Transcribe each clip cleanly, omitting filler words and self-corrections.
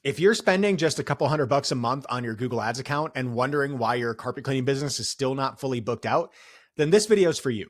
If you're spending just a couple $100 a month on your Google Ads account and wondering why your carpet cleaning business is still not fully booked out, then this video is for you.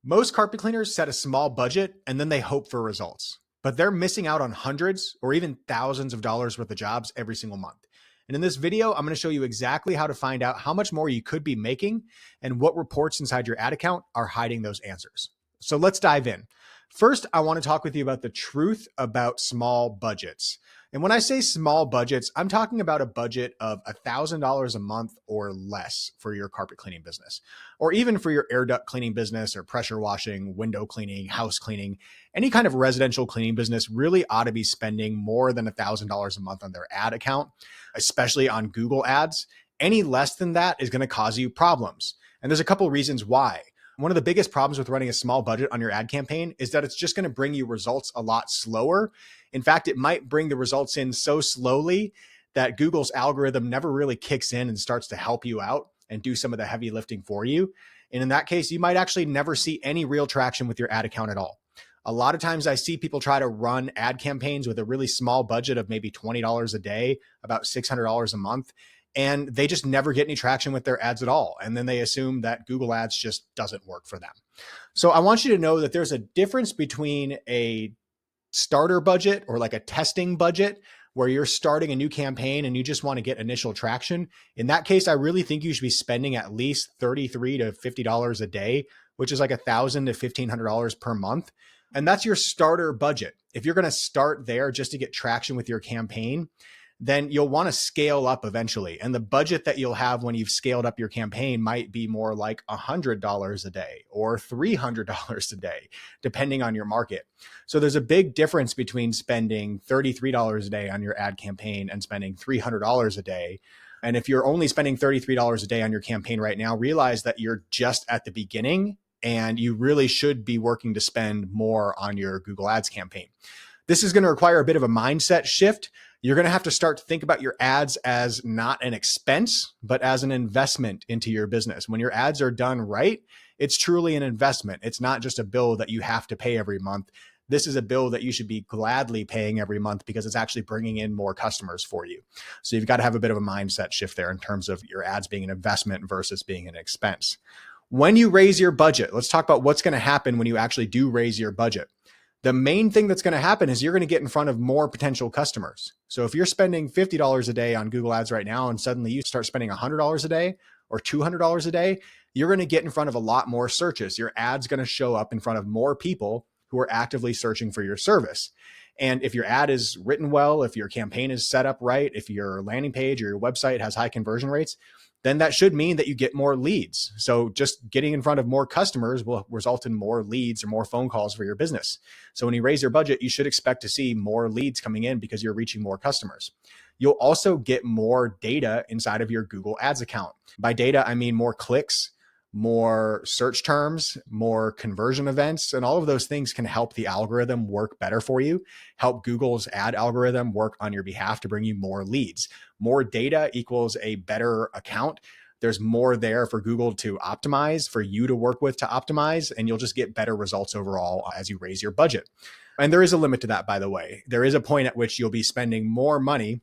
Most carpet cleaners set a small budget and then they hope for results, but they're missing out on hundreds or even thousands of dollars worth of jobs every single month. And in this video, I'm going to show you exactly how to find out how much more you could be making and what reports inside your ad account are hiding those answers. So let's dive in. First, I want to talk with you about the truth about small budgets. And when I say small budgets, I'm talking about a budget of $1,000 a month or less for your carpet cleaning business, or even for your air duct cleaning business or pressure washing, window cleaning, house cleaning. Any kind of residential cleaning business really ought to be spending more than $1,000 a month on their ad account, especially on Google Ads. Any less than that is going to cause you problems. And there's a couple of reasons why. One of the biggest problems with running a small budget on your ad campaign is that it's just going to bring you results a lot slower. In fact, it might bring the results in so slowly that Google's algorithm never really kicks in and starts to help you out and do some of the heavy lifting for you. And in that case, you might actually never see any real traction with your ad account at all. A lot of times I see people try to run ad campaigns with a really small budget of maybe $20 a day, about $600 a month. And they just never get any traction with their ads at all. And then they assume that Google Ads just doesn't work for them. So I want you to know that there's a difference between a starter budget or like a testing budget where you're starting a new campaign and you just want to get initial traction. In that case, I really think you should be spending at least $33 to $50 a day, which is like $1,000 to $1,500 per month. And that's your starter budget. If you're going to start there just to get traction with your campaign, then you'll want to scale up eventually. And the budget that you'll have when you've scaled up your campaign might be more like $100 a day or $300 a day, depending on your market. So there's a big difference between spending $33 a day on your ad campaign and spending $300 a day. And if you're only spending $33 a day on your campaign right now, realize that you're just at the beginning and you really should be working to spend more on your Google Ads campaign. This is going to require a bit of a mindset shift. You're going to have to start to think about your ads as not an expense, but as an investment into your business. When your ads are done right, it's truly an investment. It's not just a bill that you have to pay every month. This is a bill that you should be gladly paying every month because it's actually bringing in more customers for you. So you've got to have a bit of a mindset shift there in terms of your ads being an investment versus being an expense. When you raise your budget, let's talk about what's going to happen when you actually do raise your budget. The main thing that's going to happen is you're going to get in front of more potential customers. So if you're spending $50 a day on Google Ads right now and suddenly you start spending $100 a day or $200 a day, you're going to get in front of a lot more searches. Your ad's going to show up in front of more people who are actively searching for your service. And if your ad is written well, if your campaign is set up right, if your landing page or your website has high conversion rates, then that should mean that you get more leads. So just getting in front of more customers will result in more leads or more phone calls for your business. So when you raise your budget, you should expect to see more leads coming in because you're reaching more customers. You'll also get more data inside of your Google Ads account. By data, I mean more clicks, more search terms, more conversion events, and all of those things can help the algorithm work better for you, help Google's ad algorithm work on your behalf to bring you more leads. More data equals a better account. There's more there for Google to optimize, for you to work with to optimize, and you'll just get better results overall as you raise your budget. And there is a limit to that, by the way. There is a point at which you'll be spending more money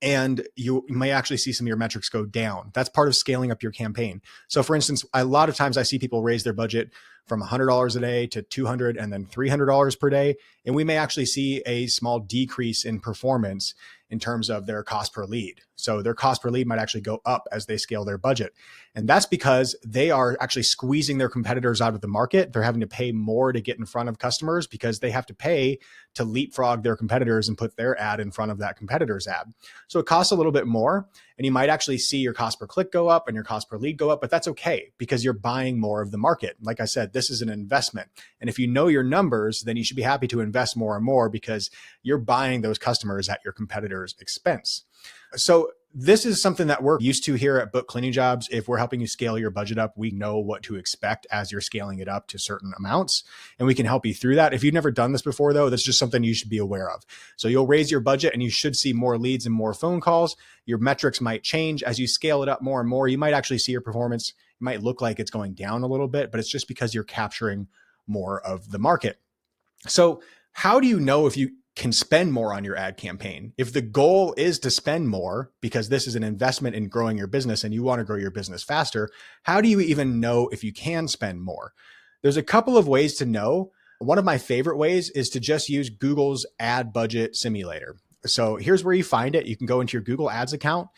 and you may actually see some of your metrics go down. That's part of scaling up your campaign. So for instance, a lot of times I see people raise their budget from $100 a day to $200 and then $300 per day. And we may actually see a small decrease in performance in terms of their cost per lead. So their cost per lead might actually go up as they scale their budget. And that's because they are actually squeezing their competitors out of the market. They're having to pay more to get in front of customers because they have to pay to leapfrog their competitors and put their ad in front of that competitor's ad. So it costs a little bit more, and you might actually see your cost per click go up and your cost per lead go up, but that's okay because you're buying more of the market. Like I said, this is an investment. And if you know your numbers, then you should be happy to invest more and more because you're buying those customers at your competitor's expense. So this is something that we're used to here at BookCleaningJobs. If we're helping you scale your budget up, we know what to expect as you're scaling it up to certain amounts, and we can help you through that. If you've never done this before, though, that's just something you should be aware of. So you'll raise your budget and you should see more leads and more phone calls. Your metrics might change as you scale it up more and more. You might actually see your performance. It might look like it's going down a little bit, but it's just because you're capturing more of the market. So how do you know if you can spend more on your ad campaign. If the goal is to spend more because this is an investment in growing your business and you want to grow your business faster, how do you even know if you can spend more? There's a couple of ways to know. One of my favorite ways is to just use Google's ad budget simulator. So here's where you find it. You can go into your Google Ads account,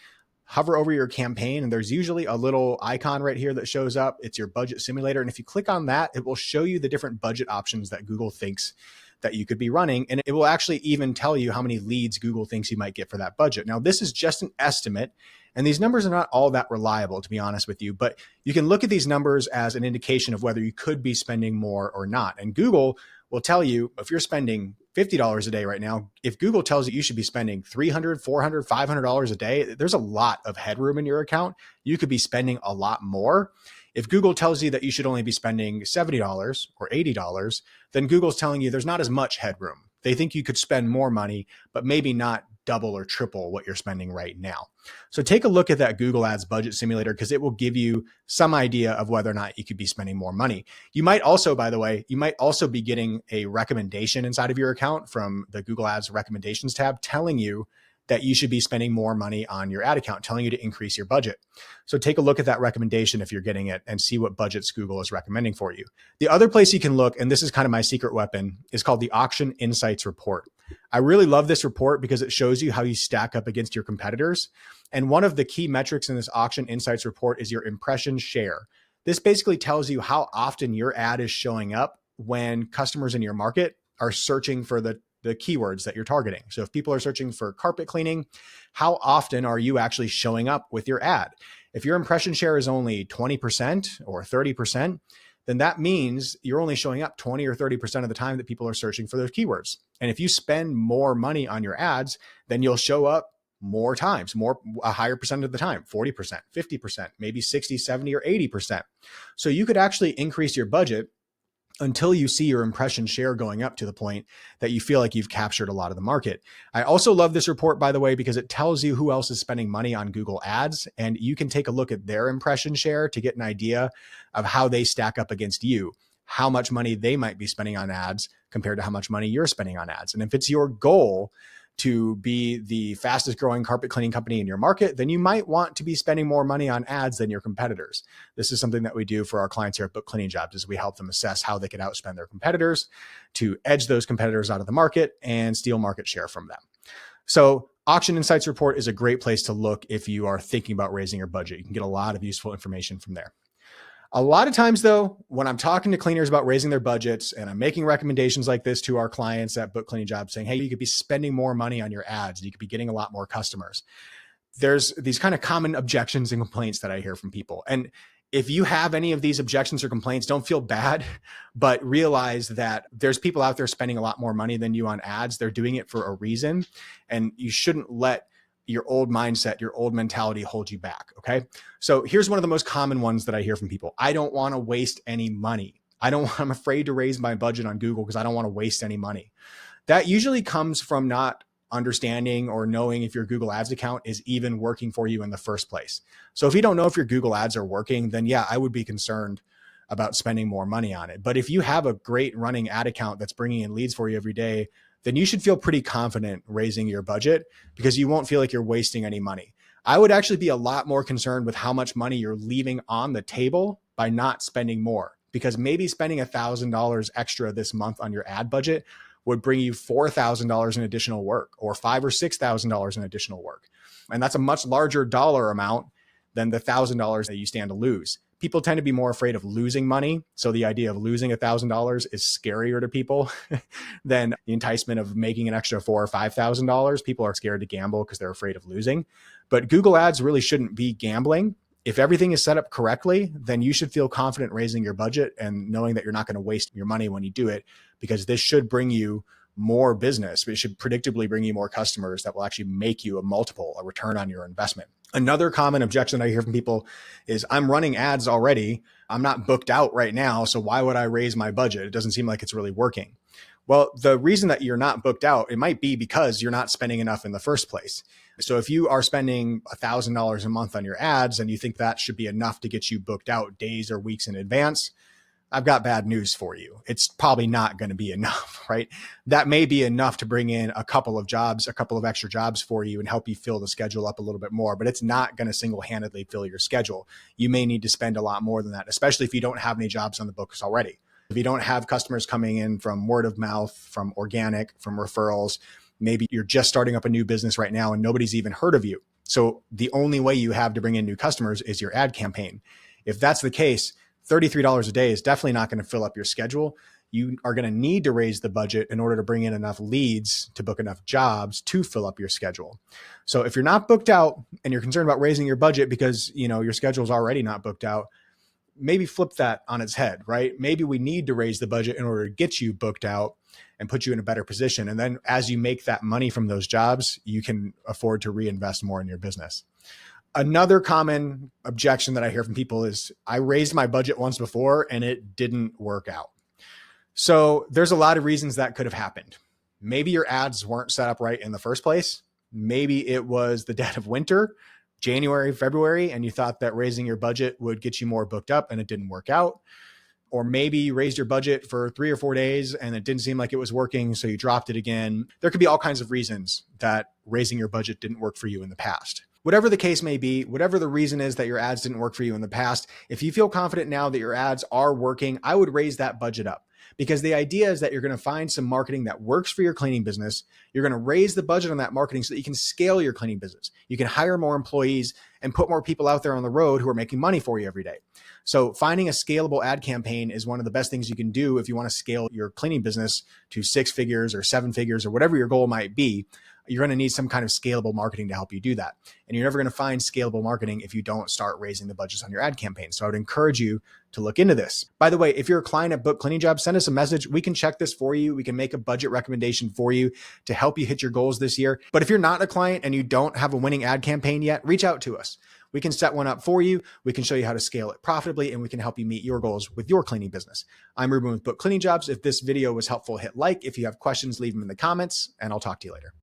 hover over your campaign, and there's usually a little icon right here that shows up. It's your budget simulator. And if you click on that, it will show you the different budget options that Google thinks that you could be running. And it will actually even tell you how many leads Google thinks you might get for that budget. Now, this is just an estimate, and these numbers are not all that reliable, to be honest with you, but you can look at these numbers as an indication of whether you could be spending more or not. And Google will tell you if you're spending $50 a day right now, if Google tells you you should be spending $300, $400, $500 a day, there's a lot of headroom in your account. You could be spending a lot more. If Google tells you that you should only be spending $70 or $80, then Google's telling you there's not as much headroom. They think you could spend more money, but maybe not double or triple what you're spending right now. So take a look at that Google Ads budget simulator because it will give you some idea of whether or not you could be spending more money. You might also, by the way, you might also be getting a recommendation inside of your account from the Google Ads recommendations tab telling you that you should be spending more money on your ad account, telling you to increase your budget. So take a look at that recommendation if you're getting it and see what budgets Google is recommending for you. The other place you can look, and this is kind of my secret weapon, is called the Auction Insights Report. I really love this report because it shows you how you stack up against your competitors. And one of the key metrics in this Auction Insights Report is your impression share. This basically tells you how often your ad is showing up when customers in your market are searching for the keywords that you're targeting. So if people are searching for carpet cleaning, how often are you actually showing up with your ad? If your impression share is only 20% or 30%, then that means you're only showing up 20 or 30% of the time that people are searching for those keywords. And if you spend more money on your ads, then you'll show up more times, a higher percent of the time, 40%, 50%, maybe 60, 70, or 80%. So you could actually increase your budget until you see your impression share going up to the point that you feel like you've captured a lot of the market. I also love this report, by the way, because it tells you who else is spending money on Google Ads, and you can take a look at their impression share to get an idea of how they stack up against you, how much money they might be spending on ads compared to how much money you're spending on ads. And if it's your goal to be the fastest growing carpet cleaning company in your market, then you might want to be spending more money on ads than your competitors. This is something that we do for our clients here at BookCleaningJobs, is we help them assess how they can outspend their competitors to edge those competitors out of the market and steal market share from them. So Auction Insights Report is a great place to look if you are thinking about raising your budget. You can get a lot of useful information from there. A lot of times though, when I'm talking to cleaners about raising their budgets and I'm making recommendations like this to our clients at BookCleaningJobs saying, hey, you could be spending more money on your ads and you could be getting a lot more customers, there's these kind of common objections and complaints that I hear from people. And if you have any of these objections or complaints, don't feel bad, but realize that there's people out there spending a lot more money than you on ads. They're doing it for a reason, and you shouldn't let your old mindset, your old mentality hold you back. Okay. So here's one of the most common ones that I hear from people. I don't want to waste any money. I'm afraid to raise my budget on Google because I don't want to waste any money. That usually comes from not understanding or knowing if your Google Ads account is even working for you in the first place. So if you don't know if your Google Ads are working, then yeah, I would be concerned about spending more money on it. But if you have a great running ad account that's bringing in leads for you every day, then you should feel pretty confident raising your budget because you won't feel like you're wasting any money. I would actually be a lot more concerned with how much money you're leaving on the table by not spending more, because maybe spending $1,000 extra this month on your ad budget would bring you $4,000 in additional work or $5,000 or $6,000 in additional work. And that's a much larger dollar amount than the $1,000 that you stand to lose. People tend to be more afraid of losing money. So the idea of losing $1,000 is scarier to people than the enticement of making an extra $4,000 or $5,000. People are scared to gamble because they're afraid of losing. But Google Ads really shouldn't be gambling. If everything is set up correctly, then you should feel confident raising your budget and knowing that you're not going to waste your money when you do it, because this should bring you more business. It should predictably bring you more customers that will actually make you a return on your investment. Another common objection I hear from people is, I'm running ads already. I'm not booked out right now. So why would I raise my budget? It doesn't seem like it's really working. Well, the reason that you're not booked out, it might be because you're not spending enough in the first place. So if you are spending $1,000 a month on your ads and you think that should be enough to get you booked out days or weeks in advance, I've got bad news for you. It's probably not going to be enough, right? That may be enough to bring in a couple of jobs, a couple of extra jobs for you and help you fill the schedule up a little bit more, but it's not going to single-handedly fill your schedule. You may need to spend a lot more than that, especially if you don't have any jobs on the books already. If you don't have customers coming in from word of mouth, from organic, from referrals, maybe you're just starting up a new business right now and nobody's even heard of you. So the only way you have to bring in new customers is your ad campaign. If that's the case, $33 a day is definitely not going to fill up your schedule. You are going to need to raise the budget in order to bring in enough leads to book enough jobs to fill up your schedule. So if you're not booked out and you're concerned about raising your budget because your schedule is already not booked out, maybe flip that on its head, right? Maybe we need to raise the budget in order to get you booked out and put you in a better position. And then as you make that money from those jobs, you can afford to reinvest more in your business. Another common objection that I hear from people is, I raised my budget once before and it didn't work out. So there's a lot of reasons that could have happened. Maybe your ads weren't set up right in the first place. Maybe it was the dead of winter, January, February, and you thought that raising your budget would get you more booked up and it didn't work out. Or maybe you raised your budget for 3 or 4 days and it didn't seem like it was working, so you dropped it again. There could be all kinds of reasons that raising your budget didn't work for you in the past. Whatever the case may be, whatever the reason is that your ads didn't work for you in the past, if you feel confident now that your ads are working, I would raise that budget up. Because the idea is that you're going to find some marketing that works for your cleaning business. You're going to raise the budget on that marketing so that you can scale your cleaning business. You can hire more employees and put more people out there on the road who are making money for you every day. So finding a scalable ad campaign is one of the best things you can do if you want to scale your cleaning business to 6 figures or 7 figures or whatever your goal might be. You're going to need some kind of scalable marketing to help you do that. And you're never going to find scalable marketing if you don't start raising the budgets on your ad campaign. So I would encourage you to look into this. By the way, if you're a client at BookCleaningJobs, send us a message. We can check this for you. We can make a budget recommendation for you to help you hit your goals this year. But if you're not a client and you don't have a winning ad campaign yet, reach out to us. We can set one up for you. We can show you how to scale it profitably, and we can help you meet your goals with your cleaning business. I'm Ruben with BookCleaningJobs. If this video was helpful, hit like. If you have questions, leave them in the comments, and I'll talk to you later.